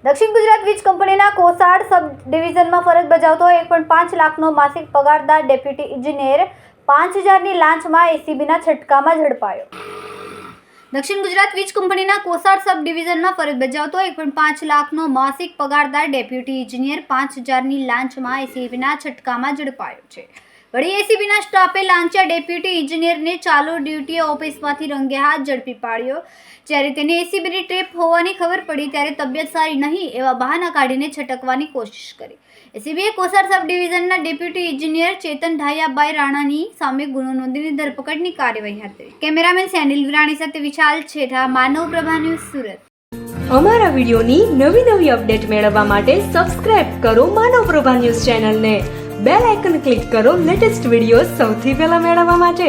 દક્ષિણ ગુજરાત વીજ કંપનીના કોસાડ સબ ડિવિઝનમાં ફરજ બજાવતો 1.5 લાખનો માસિક પગારદાર ડેપ્યુટી ઇજનેર 5000ની લાંચમાં એસીબીના છટકામાં ઝડપાયો। દક્ષિણ ગુજરાત વીજ કંપનીના કોસાડ સબ ડિવિઝનમાં ફરજ બજાવતો 1.5 લાખનો માસિક પગારદાર ડેપ્યુટી ઇજનેર 5000ની લાંચમાં એસીબીના છટકામાં ઝડપાયો છે। વળી એસીબીના સ્ટાફે લાંચિયા ડેપ્યુટી ઇજનેરને ચાલુ ડ્યુટી ઓફિસમાંથી રંગે હાથ ઝડપી પાડ્યો। જ્યારે તેને એસીબીની ટ્રેપ હોવાની ખબર પડી ત્યારે તબિયત સારી નહીં એવા બહાના કાઢીને છટકવાની કોશિશ કરી। એસીબીએ કોસાડ સબ ડિવિઝનના ડેપ્યુટી ઇજનેર ચેતન ધાયાભાઈ રાણાની સામે ગુનો નોંધીને ધરપકડની કાર્યવાહી હાથ ધરી। કેમેરામેન સેનિલ વિરાણી સાથે વિશાલ છેઠા, માનવ પ્રભા ન્યૂઝ, સુરત। અમારા વિડીયોની નવી અપડેટ મેળવવા માટે સબસ્ક્રાઇબ કરો માનવ પ્રભા ન્યૂઝ ચેનલને, બેલ આઇકન ક્લિક કરો લેટેસ્ટ વિડીયો સૌથી પહેલા મેળવવા માટે।